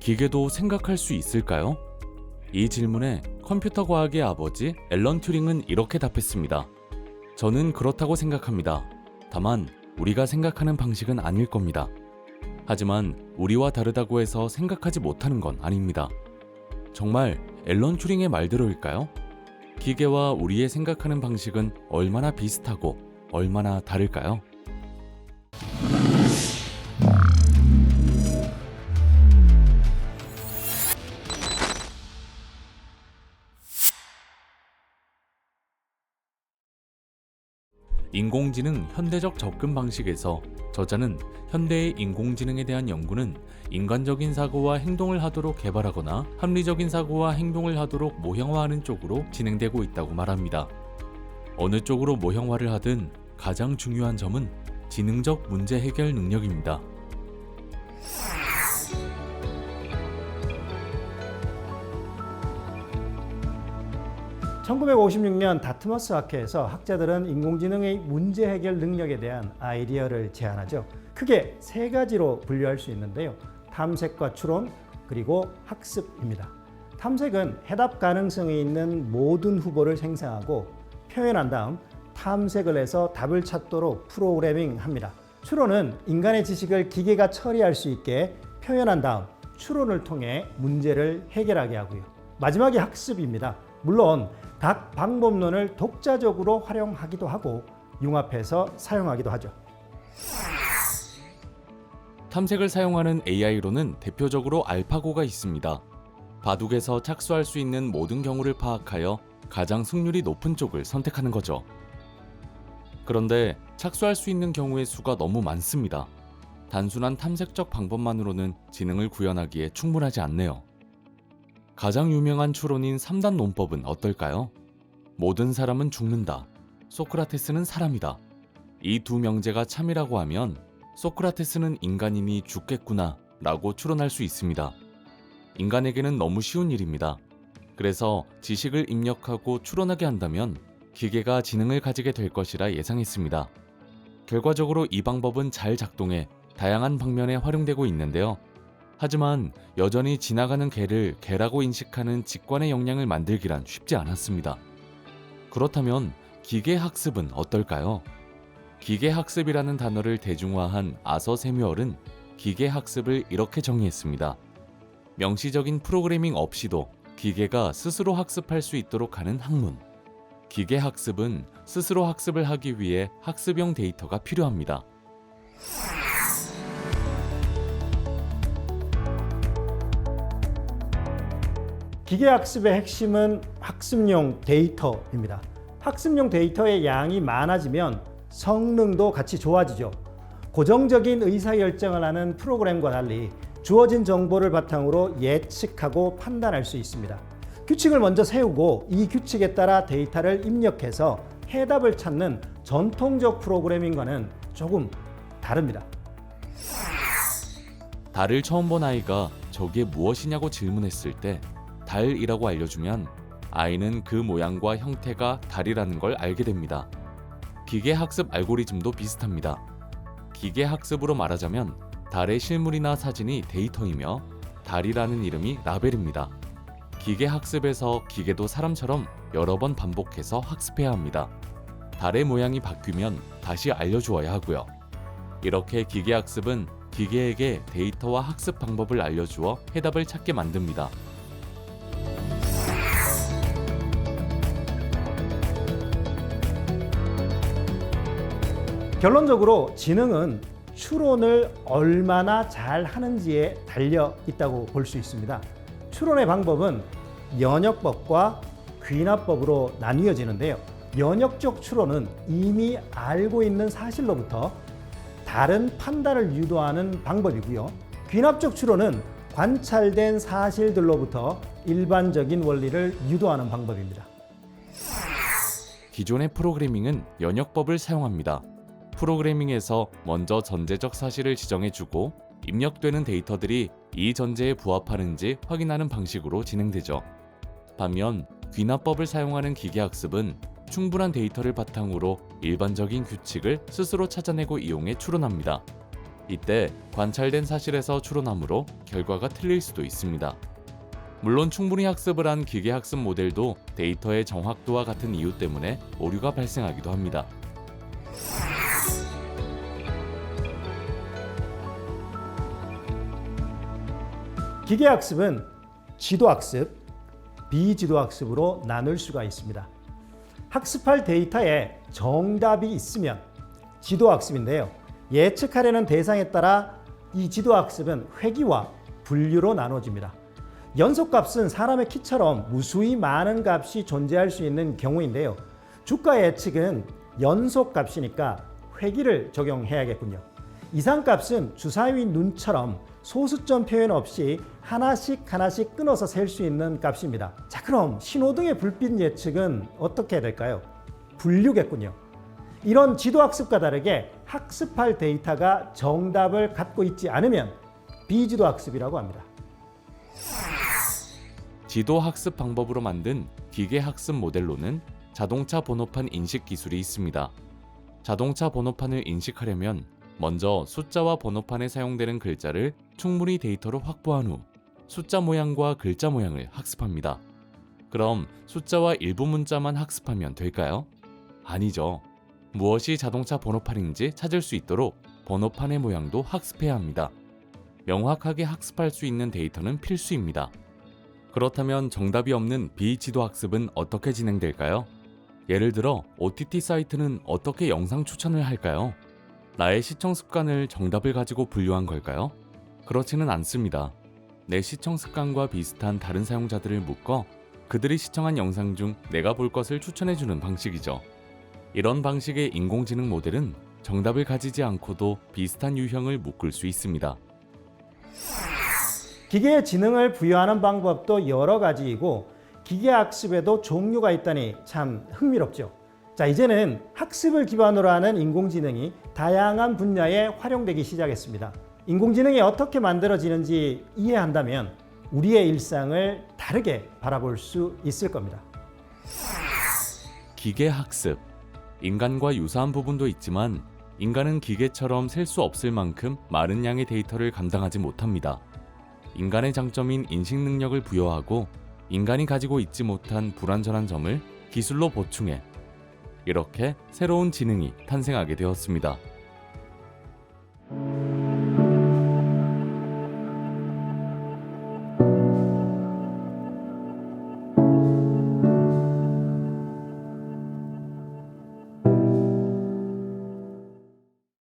기계도 생각할 수 있을까요? 이 질문에 컴퓨터 과학의 아버지 앨런 튜링은 이렇게 답했습니다. 저는 그렇다고 생각합니다. 다만 우리가 생각하는 방식은 아닐 겁니다. 하지만 우리와 다르다고 해서 생각하지 못하는 건 아닙니다. 정말 앨런 튜링의 말대로일까요? 기계와 우리의 생각하는 방식은 얼마나 비슷하고 얼마나 다를까요? 인공지능 현대적 접근 방식에서 저자는 현대의 인공지능에 대한 연구는 인간적인 사고와 행동을 하도록 개발하거나 합리적인 사고와 행동을 하도록 모형화하는 쪽으로 진행되고 있다고 말합니다. 어느 쪽으로 모형화를 하든 가장 중요한 점은 지능적 문제 해결 능력입니다. (1956년) 다트머스 학회에서 학자들은 인공지능의 문제 해결 능력에 대한 아이디어를 제안하죠. 크게 세 가지로 분류할 수 있는데요. 탐색과 추론, 그리고 학습입니다. 탐색은 해답 가능성이 있는 모든 후보를 생성하고 표현한 다음 탐색을 해서 답을 찾도록 프로그래밍합니다. 추론은 인간의 지식을 기계가 처리할 수 있게 표현한 다음 추론을 통해 문제를 해결하게 하고요. 마지막이 학습입니다. 물론 각 방법론을 독자적으로 활용하기도 하고 융합해서 사용하기도 하죠. 탐색을 사용하는 AI로는 대표적으로 알파고가 있습니다. 바둑에서 착수할 수 있는 모든 경우를 파악하여 가장 승률이 높은 쪽을 선택하는 거죠. 그런데 착수할 수 있는 경우의 수가 너무 많습니다. 단순한 탐색적 방법만으로는 지능을 구현하기에 충분하지 않네요. 가장 유명한 추론인 3단 논법은 어떨까요? 모든 사람은 죽는다. 소크라테스는 사람이다. 이 두 명제가 참이라고 하면 소크라테스는 인간이니 죽겠구나 라고 추론할 수 있습니다. 인간에게는 너무 쉬운 일입니다. 그래서 지식을 입력하고 추론하게 한다면 기계가 지능을 가지게 될 것이라 예상했습니다. 결과적으로 이 방법은 잘 작동해 다양한 방면에 활용되고 있는데요. 하지만 여전히 지나가는 개를 개라고 인식하는 직관의 역량을 만들기란 쉽지 않았습니다. 그렇다면 기계학습은 어떨까요? 기계학습이라는 단어를 대중화한 아서 세뮤얼은 기계학습을 이렇게 정의했습니다. 명시적인 프로그래밍 없이도 기계가 스스로 학습할 수 있도록 하는 학문. 기계학습은 스스로 학습을 하기 위해 학습용 데이터가 필요합니다. 기계학습의 핵심은 학습용 데이터입니다. 학습용 데이터의 양이 많아지면 성능도 같이 좋아지죠. 고정적인 의사결정을 하는 프로그램과 달리 주어진 정보를 바탕으로 예측하고 판단할 수 있습니다. 규칙을 먼저 세우고 이 규칙에 따라 데이터를 입력해서 해답을 찾는 전통적 프로그래밍과는 조금 다릅니다. 달을 처음 본 아이가 저게 무엇이냐고 질문했을 때 달이라고 알려주면 아이는 그 모양과 형태가 달이라는 걸 알게 됩니다. 기계학습 알고리즘도 비슷합니다. 기계학습으로 말하자면 달의 실물이나 사진이 데이터이며 달이라는 이름이 라벨입니다. 기계학습에서 기계도 사람처럼 여러 번 반복해서 학습해야 합니다. 달의 모양이 바뀌면 다시 알려주어야 하고요. 이렇게 기계학습은 기계에게 데이터와 학습 방법을 알려주어 해답을 찾게 만듭니다. 결론적으로 지능은 추론을 얼마나 잘 하는지에 달려 있다고 볼 수 있습니다. 추론의 방법은 연역법과 귀납법으로 나뉘어지는데요. 연역적 추론은 이미 알고 있는 사실로부터 다른 판단을 유도하는 방법이고요. 귀납적 추론은 관찰된 사실들로부터 일반적인 원리를 유도하는 방법입니다. 기존의 프로그래밍은 연역법을 사용합니다. 프로그래밍에서 먼저 전제적 사실을 지정해주고 입력되는 데이터들이 이 전제에 부합하는지 확인하는 방식으로 진행되죠. 반면 귀납법을 사용하는 기계학습은 충분한 데이터를 바탕으로 일반적인 규칙을 스스로 찾아내고 이용해 추론합니다. 이때 관찰된 사실에서 추론하므로 결과가 틀릴 수도 있습니다. 물론 충분히 학습을 한 기계학습 모델도 데이터의 정확도와 같은 이유 때문에 오류가 발생하기도 합니다. 기계학습은 지도학습, 비지도학습으로 나눌 수가 있습니다. 학습할 데이터에 정답이 있으면 지도학습인데요. 예측하려는 대상에 따라 이 지도학습은 회귀와 분류로 나눠집니다. 연속값은 사람의 키처럼 무수히 많은 값이 존재할 수 있는 경우인데요. 주가 예측은 연속값이니까 회귀를 적용해야겠군요. 이상값은 주사위 눈처럼 소수점 표현 없이 하나씩 끊어서 셀 수 있는 값입니다. 자, 그럼 신호등의 불빛 예측은 어떻게 될까요? 분류겠군요. 이런 지도학습과 다르게 학습할 데이터가 정답을 갖고 있지 않으면 비지도학습이라고 합니다. 지도 학습 방법으로 만든 기계 학습 모델로는 자동차 번호판 인식 기술이 있습니다. 자동차 번호판을 인식하려면 먼저 숫자와 번호판에 사용되는 글자를 충분히 데이터로 확보한 후 숫자 모양과 글자 모양을 학습합니다. 그럼 숫자와 일부 문자만 학습하면 될까요? 아니죠. 무엇이 자동차 번호판인지 찾을 수 있도록 번호판의 모양도 학습해야 합니다. 명확하게 학습할 수 있는 데이터는 필수입니다. 그렇다면 정답이 없는 비지도 학습은 어떻게 진행될까요? 예를 들어 OTT 사이트는 어떻게 영상 추천을 할까요? 나의 시청 습관을 정답을 가지고 분류한 걸까요? 그렇지는 않습니다. 내 시청 습관과 비슷한 다른 사용자들을 묶어 그들이 시청한 영상 중 내가 볼 것을 추천해주는 방식이죠. 이런 방식의 인공지능 모델은 정답을 가지지 않고도 비슷한 유형을 묶을 수 있습니다. 기계에 지능을 부여하는 방법도 여러 가지이고 기계학습에도 종류가 있다니 참 흥미롭죠. 자, 이제는 학습을 기반으로 하는 인공지능이 다양한 분야에 활용되기 시작했습니다. 인공지능이 어떻게 만들어지는지 이해한다면 우리의 일상을 다르게 바라볼 수 있을 겁니다. 기계학습. 인간과 유사한 부분도 있지만 인간은 기계처럼 셀 수 없을 만큼 많은 양의 데이터를 감당하지 못합니다. 인간의 장점인 인식 능력을 부여하고 인간이 가지고 있지 못한 불완전한 점을 기술로 보충해 이렇게 새로운 지능이 탄생하게 되었습니다.